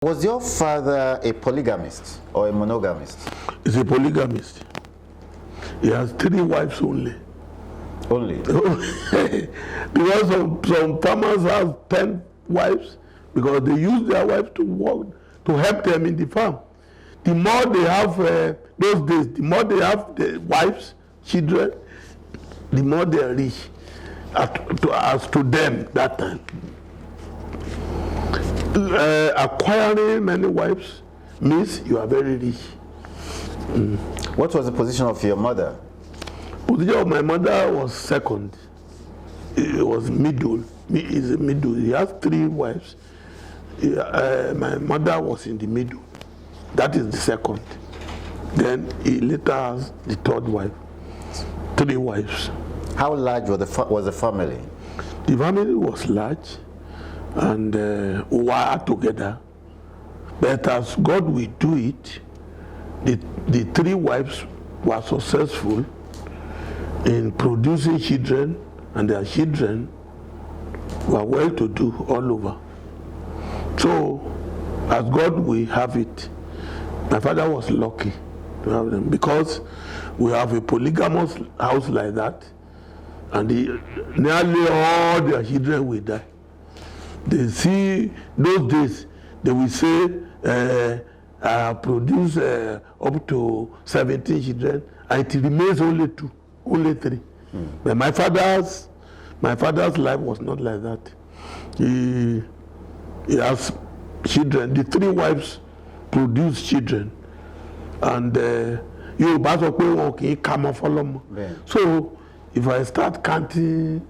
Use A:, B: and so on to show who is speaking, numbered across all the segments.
A: Was your father a polygamist or a monogamist?
B: He's a polygamist. He has 3 wives only.
A: Only?
B: Because some farmers have 10 wives because they use their wives to work, to help them in the farm. The more they have, those days, the more they have the wives, children, the more they are rich as to them that time. Acquiring many wives means you are very rich.
A: What was the position of your mother?
B: Position of my mother was second. It was middle. Is a middle. He has 3 wives. My mother was in the middle. That is the second. Then he later has the 3rd wife. 3 wives.
A: How large was the family?
B: The family was large, and we were together. But as God will do it, the 3 wives were successful in producing children, and their children were well-to-do all over. So, as God will have it, my father was lucky to have them because we have a polygamous house like that, and nearly all their children will die. They see those days, they will say, produce up to 17 children, and it remains only 2, only 3. But my father's life was not like that. He has children. The 3 wives produce children, and so if I start counting,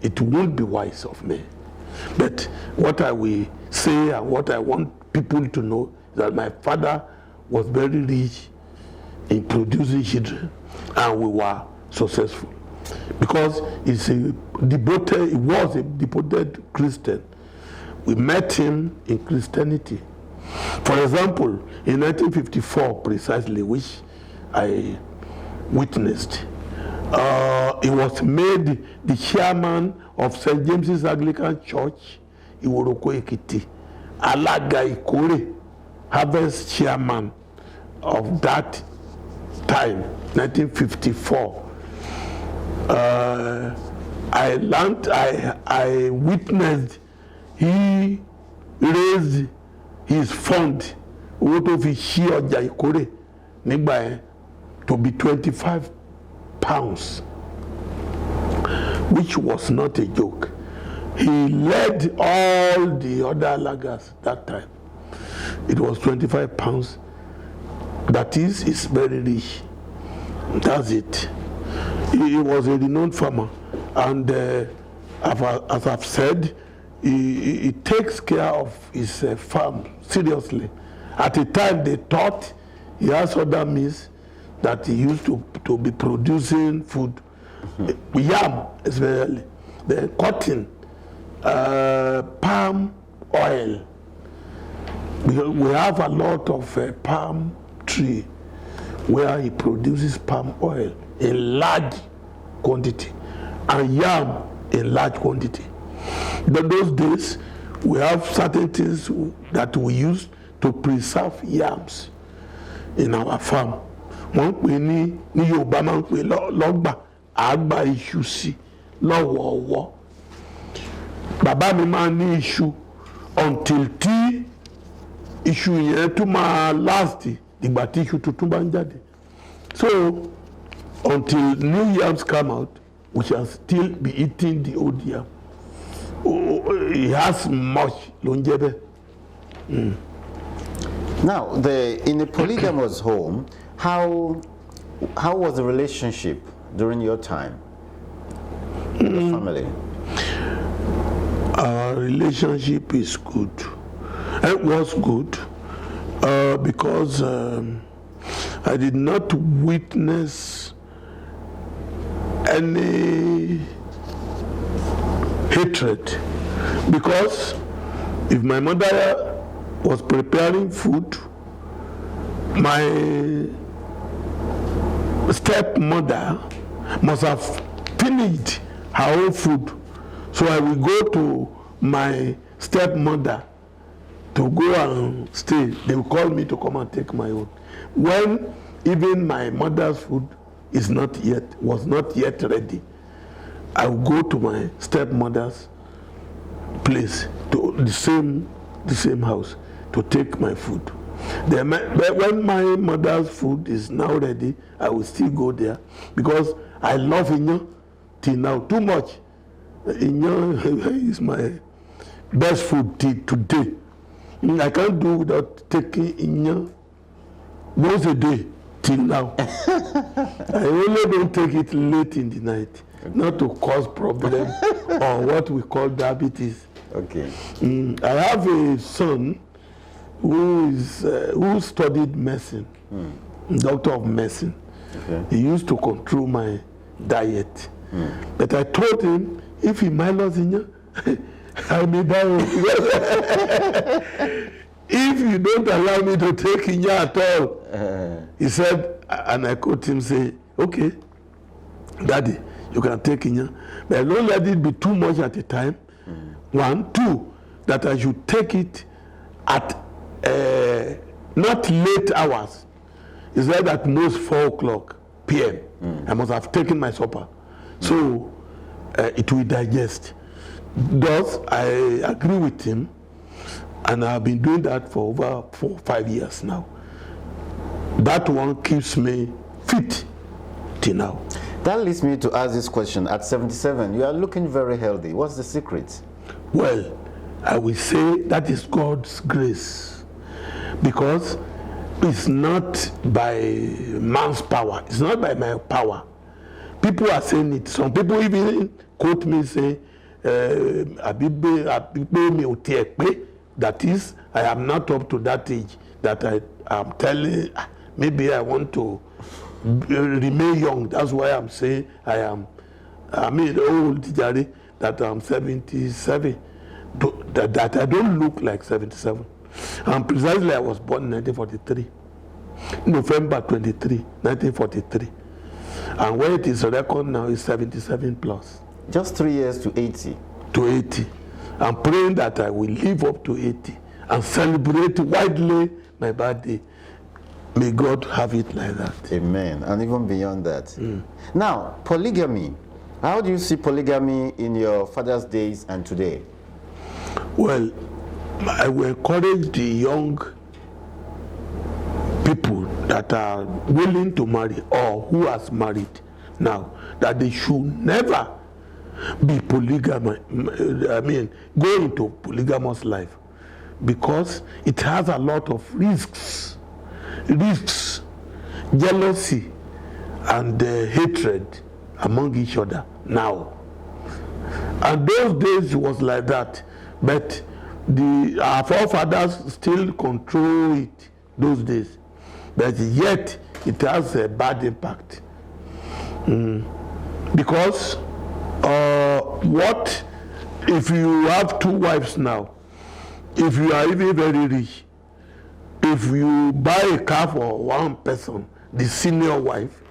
B: it won't be wise of me. But what I will say and what I want people to know is that my father was very rich in producing children, and we were successful because he was a devoted Christian. We met him in Christianity. For example, in 1954 precisely, which I witnessed, he was made the chairman of St. James's Anglican Church, Iworoko Ekiti, Alaga Ikore, harvest chairman of that time, 1954. I witnessed he raised his fund, Ajayi Ikore, to be 25 pounds, which was not a joke. He led all the other laggers that time. It was 25 pounds. That is very rich. That's it. He was a renowned farmer, and as I've said, he takes care of his farm seriously. At the time, they thought he has other means that he used to be producing food. Yam, especially, the cotton, palm oil. Because we have a lot of palm tree where he produces palm oil in large quantity and yam in large quantity. But those days, we have certain things that we use to preserve yams in our farm. Wọ́n pè ní Yorùbá máa ń pè lọ́gbà àgbà iṣu sí lọ́wọ́ọ̀wọ́. Bàbá mi máa ní iṣu until tí iṣu yẹn tún máa last ìgbà tí iṣu tuntun bá ń jáde. So until new yams come out, we shall still be eating the old yam. He has much longevity.
A: Now, in a polygamous home, how was the relationship during your time in the family?
B: Our relationship is good. It was good because I did not witness any hatred. Because if my mother was preparing food, my stepmother must have finished her own food. So I will go to my stepmother to go and stay. They will call me to come and take my own. When even my mother's food was not yet ready, I will go to my stepmother's place, to the same house, to take my food. Then when my mother's food is now ready, I will still go there because I love Inyo till now too much. Inyo is my best food till today. I can't do without taking Inyo once a day till now. I only don't take it late in the night, not to cause problem or what we call diabetes.
A: Okay.
B: I have a son who studied medicine, doctor of medicine. Okay. He used to control my diet. But I told him, if he minus in I may die. If you don't allow me to take Inya at all, he said, and I quote him, say, okay, Daddy, you can take Inya, but don't let it be too much at a time. 1, 2, that I should take it at not late hours. He said at most 4 o'clock p.m. I must have taken my supper. So it will digest. Thus, I agree with him, and I've been doing that for over 4 or 5 years now. That one keeps me fit till now.
A: That leads me to ask this question. At 77, you are looking very healthy. What's the secret?
B: Well, I will say that is God's grace, because it's not by man's power. It's not by my power. People are saying it. Some people even quote me, say, that is, I am not up to that age that I am telling, maybe I want to remain young. That's why I'm saying old, that I'm 77, that I don't look like 77. And precisely I was born in 1943, November 23, 1943. And when it is reckoned now, is 77 plus.
A: Just 3 years to 80.
B: To 80. I'm praying that I will live up to 80 and celebrate widely my birthday. May God have it like that.
A: Amen. And even beyond that. Now, polygamy. How do you see polygamy in your father's days and today?
B: Well, I will encourage the young people that are willing to marry or who has married now, that they should never be polygamous. Go into polygamous life, because it has a lot of risks, jealousy, and hatred among each other now. And those days it was like that, but our forefathers still control it those days, but yet it has a bad impact. Because what if you have 2 wives now? If you are even very rich, if you buy a car for one person, the senior wife,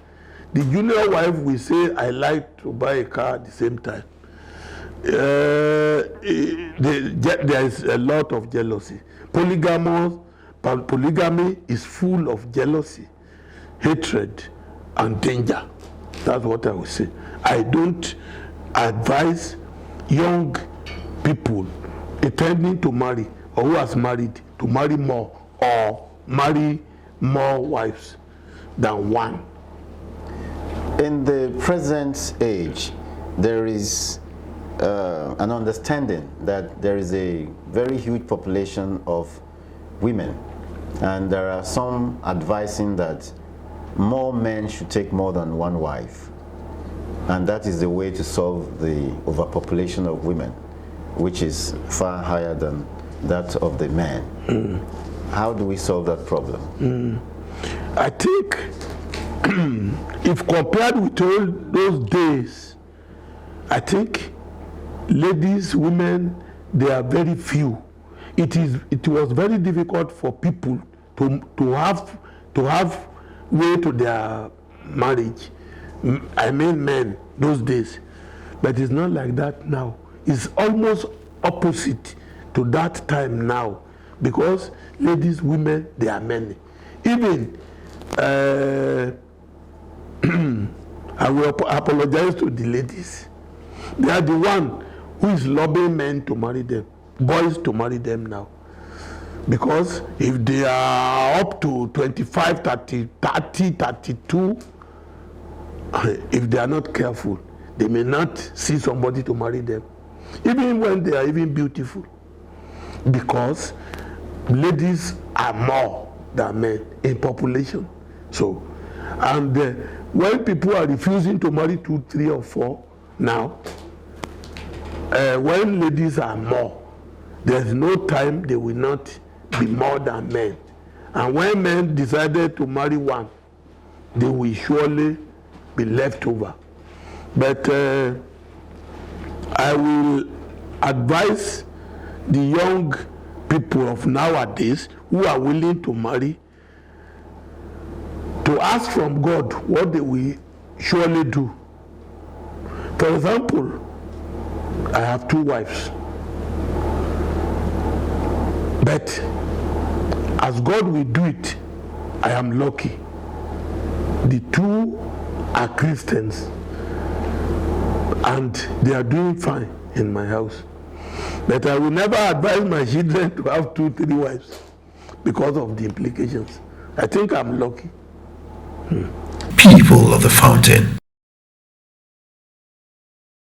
B: the junior wife will say, I like to buy a car at the same time. There is a lot of jealousy. Polygamy is full of jealousy, hatred, and danger. That's what I will say. I don't advise young people intending to marry or who has married to marry more or marry more wives than one.
A: In the present age, there is an understanding that there is a very huge population of women, and there are some advising that more men should take more than one wife, and that is the way to solve the overpopulation of women, which is far higher than that of the men. How do we solve that problem?
B: I think if compared with all those days, I think ladies, women, they are very few. It was very difficult for people to have way to their marriage. I mean men those days, but it's not like that now. It's almost opposite. to that time now, because ladies, women, they are many. Even I will apologize to the ladies. They are the one who is lobbying men to marry them, boys to marry them now. Because if they are up to 25, 30, 32, if they are not careful, they may not see somebody to marry them, even when they are even beautiful. Because ladies are more than men in population. So, and when people are refusing to marry 2, 3, or 4 now, when ladies are more, there's no time they will not be more than men. And when men decided to marry one, they will surely be left over. But I will advise the young people of nowadays who are willing to marry to ask from God what they will surely do. For example, I have 2 wives. But as God will do it, I am lucky. The 2 are Christians and they are doing fine in my house. But I will never advise my children to have 2, 3 wives because of the implications. I think I'm lucky.
C: People of the Fountain.